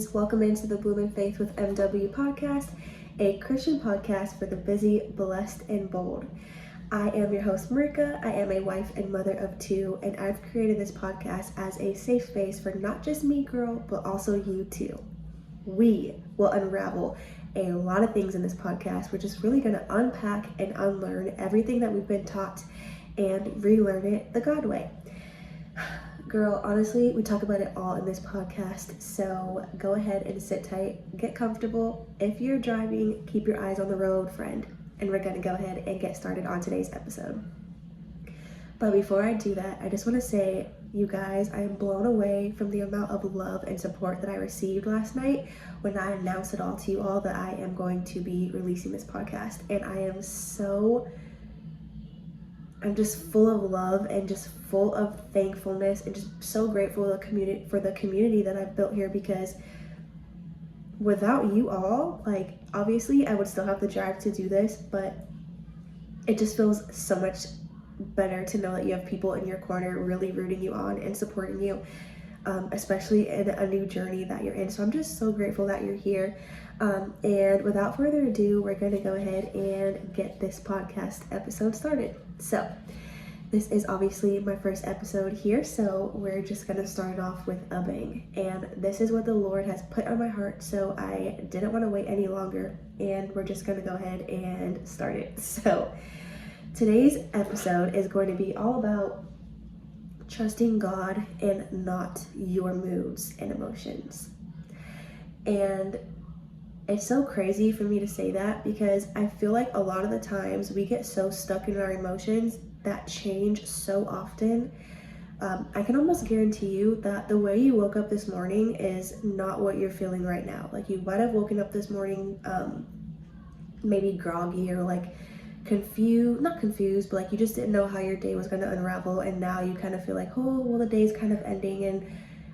friends. Welcome into the Bloom in Faith with MW podcast, a Christian podcast for the busy, blessed, and bold. I am your host, Marika. I am a wife and mother of two, and I've created this podcast as a safe space for not just me, girl, but also you too. We will unravel a lot of things in this podcast. We're just really going to unpack and unlearn everything that we've been taught and relearn it the God way. Girl, honestly, we talk about it all in this podcast, so go ahead and sit tight, get comfortable. If you're driving, keep your eyes on the road, friend, and we're gonna go ahead and get started on today's episode. But before I do that, I just want to say, you guys, I am blown away from the amount of love and support that I received last night when I announced it all to you all that I am going to be releasing this podcast, and I'm just full of love and just full of thankfulness and just so grateful for the community that I've built here, because without you all, like, obviously I would still have the drive to do this, but it just feels so much better to know that you have people in your corner really rooting you on and supporting you, especially in a new journey that you're in. So I'm just so grateful that you're here. And without further ado, we're going to go ahead and get this podcast episode started. So this is obviously my first episode here, so we're just going to start off with a bang. And this is what the Lord has put on my heart, so I didn't want to wait any longer, and we're just going to go ahead and start it. So today's episode is going to be all about trusting God and not your moods and emotions. And it's so crazy for me to say that, because I feel like a lot of the times we get so stuck in our emotions that change so often. I can almost guarantee you that the way you woke up this morning is not what you're feeling right now. Like, you might have woken up this morning maybe groggy or like not confused, but like you just didn't know how your day was going to unravel, and now you kind of feel like, oh, well, the day's kind of ending and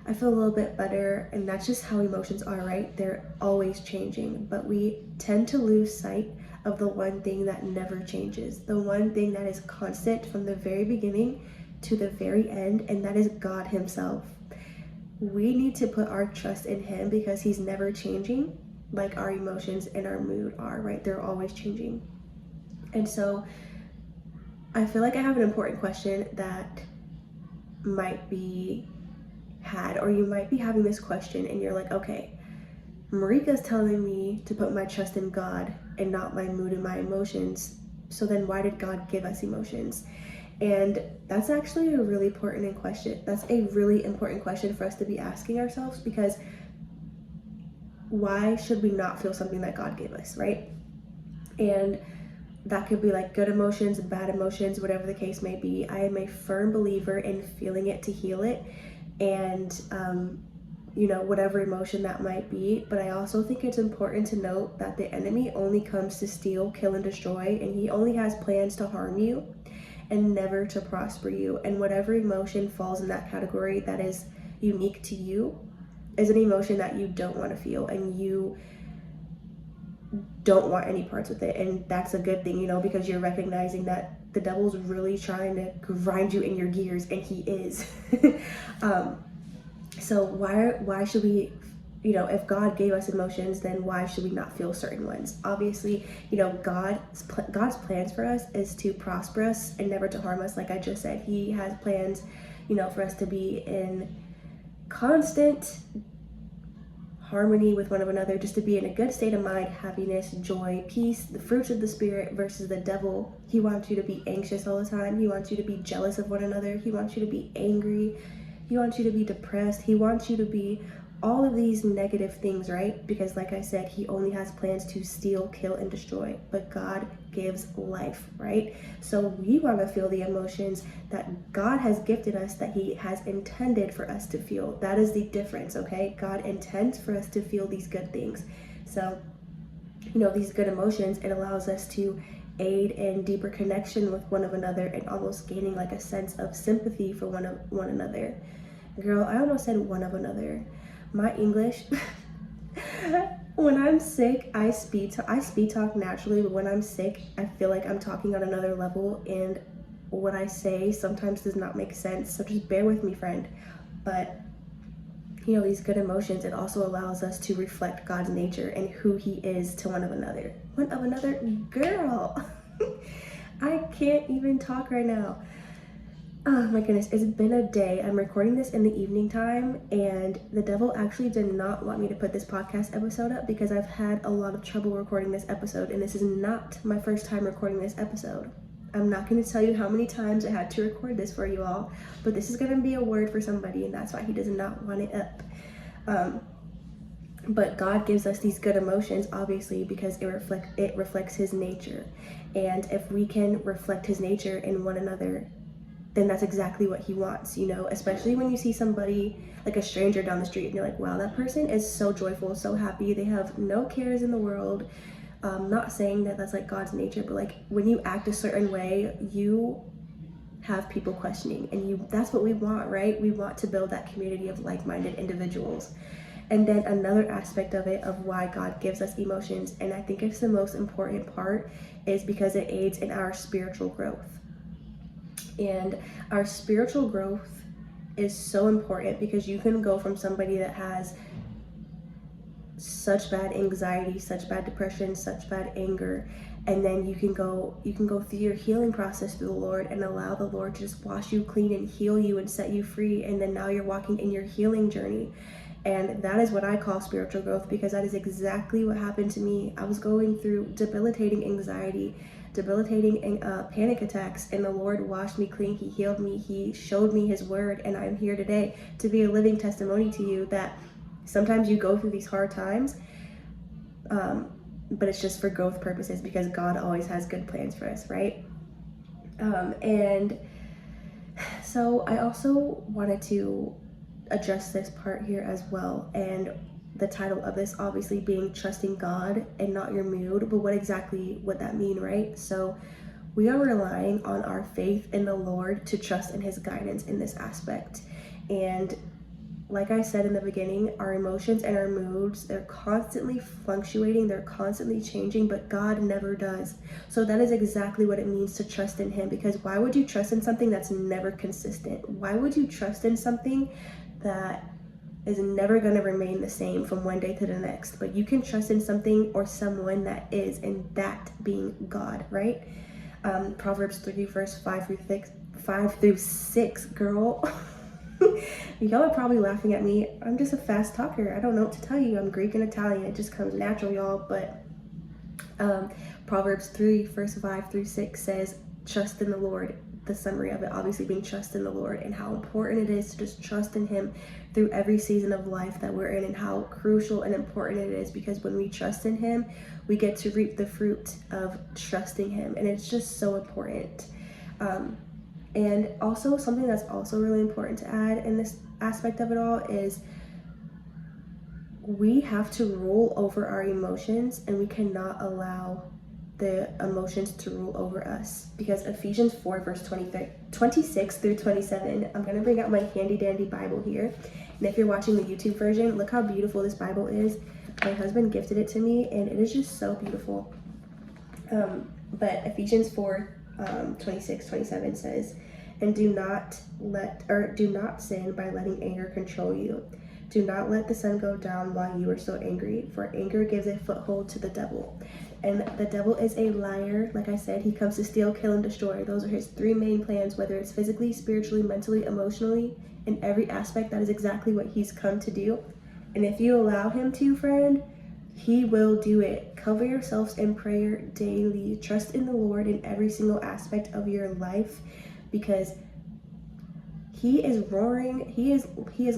I feel a little bit better. And that's just how emotions are, right? They're always changing, but we tend to lose sight of the one thing that never changes, the one thing that is constant from the very beginning to the very end, and that is God himself. We need to put our trust in him, because he's never changing like our emotions and our mood are, right? They're always changing. And so I feel like I have an important question that might be had, or you might be having this question and you're like, okay, Marika's telling me to put my trust in God and not my mood and my emotions, so then why did God give us emotions? And that's actually a really important question. That's a really important question for us to be asking ourselves, because why should we not feel something that God gave us, right? And that could be like good emotions, bad emotions, whatever the case may be. I am a firm believer in feeling it to heal it, and whatever emotion that might be. But I also think it's important to note that the enemy only comes to steal, kill, and destroy, and he only has plans to harm you and never to prosper you. And whatever emotion falls in that category that is unique to you is an emotion that you don't want to feel, and you don't want any parts with it. And that's a good thing, because you're recognizing that the devil's really trying to grind you in your gears, and he is. So why should we, if God gave us emotions, then why should we not feel certain ones? Obviously, God's plans for us is to prosper us and never to harm us. Like I just said, he has plans, for us to be in constant harmony with one another, just to be in a good state of mind, happiness, joy, peace, the fruits of the spirit. Versus the devil, he wants you to be anxious all the time. He wants you to be jealous of one another. He wants you to be angry. He wants you to be depressed. He wants you to be all of these negative things, right? Because like I said, he only has plans to steal, kill, and destroy, but God gives life, right? So we want to feel the emotions that God has gifted us, that he has intended for us to feel. That is the difference, okay? God intends for us to feel these good things. So, these good emotions, it allows us to aid in deeper connection with one another, and almost gaining like a sense of sympathy for one another. Girl, I almost said one of another. My English, when I'm sick, I speed talk naturally, but when I'm sick, I feel like I'm talking on another level, and what I say sometimes does not make sense. So just bear with me, friend. But these good emotions, it also allows us to reflect God's nature and who he is to one of another. Girl, I can't even talk right now. Oh my goodness, it's been a day. I'm recording this in the evening time, and the devil actually did not want me to put this podcast episode up because I've had a lot of trouble recording this episode, and this is not my first time recording this episode. I'm not going to tell you how many times I had to record this for you all, but this is going to be a word for somebody, and that's why he does not want it up. But God gives us these good emotions, obviously, because it reflects his nature. And if we can reflect his nature in one another, then that's exactly what he wants, especially when you see somebody, like a stranger down the street, and you're like, wow, that person is so joyful, so happy, they have no cares in the world. Not saying that that's like God's nature, but like when you act a certain way, you have people questioning, and that's what we want, right? We want to build that community of like-minded individuals. And then another aspect of it, of why God gives us emotions, and I think it's the most important part, is because it aids in our spiritual growth. And our spiritual growth is so important because you can go from somebody that has such bad anxiety, such bad depression, such bad anger, and then you can go through your healing process through the Lord and allow the Lord to just wash you clean and heal you and set you free, and then now you're walking in your healing journey. And that is what I call spiritual growth, because that is exactly what happened to me. I was going through debilitating anxiety, debilitating panic attacks, and the Lord washed me clean. He healed me. He showed me his word, and I'm here today to be a living testimony to you that sometimes you go through these hard times, but it's just for growth purposes, because God always has good plans for us, right? And so I also wanted to address this part here as well, and the title of this obviously being trusting God and not your mood, but what exactly would that mean, right? So we are relying on our faith in the Lord to trust in his guidance in this aspect. And like I said in the beginning, our emotions and our moods, they're constantly fluctuating, they're constantly changing, but God never does. So that is exactly what it means to trust in him, because why would you trust in something that's never consistent? Why would you trust in something that is never going to remain the same from one day to the next? But you can trust in something or someone that is, and that being God, right? Proverbs 3 verse 5 through 6, girl. Y'all are probably laughing at me. I'm just a fast talker. I don't know what to tell you. I'm Greek and Italian. It just comes natural, y'all. But Proverbs 3 verse 5 through 6 says, trust in the Lord. The summary of it obviously being trust in the Lord, and how important it is to just trust in him through every season of life that we're in, and how crucial and important it is, because when we trust in him, we get to reap the fruit of trusting him, and it's just so important. And also something that's also really important to add in this aspect of it all is we have to rule over our emotions, and we cannot allow the emotions to rule over us, because Ephesians 4 verse 26 through 27, I'm going to bring out my handy dandy Bible here, and if you're watching the YouTube version, look how beautiful this Bible is. My husband gifted it to me, and it is just so beautiful. But Ephesians 4 26-27 says, and do not sin by letting anger control you. Do not let the sun go down while you are still angry, for anger gives a foothold to the devil. And the devil is a liar. Like I said, he comes to steal, kill, and destroy. Those are his three main plans, whether it's physically, spiritually, mentally, emotionally, in every aspect. That is exactly what he's come to do. And if you allow him to, friend, he will do it. Cover yourselves in prayer daily. Trust in the Lord in every single aspect of your life, because he is roaring, he is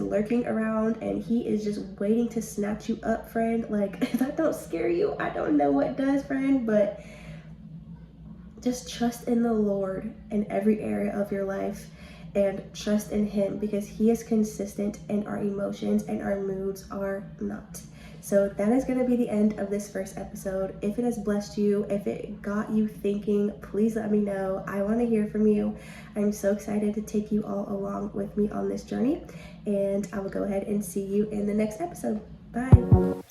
lurking around, and he is just waiting to snatch you up, friend. Like, if that don't scare you, I don't know what does, friend. But just trust in the Lord in every area of your life, and trust in him, because he is consistent and our emotions and our moods are not. So that is going to be the end of this first episode. If it has blessed you, if it got you thinking, please let me know. I want to hear from you. I'm so excited to take you all along with me on this journey, and I will go ahead and see you in the next episode. Bye.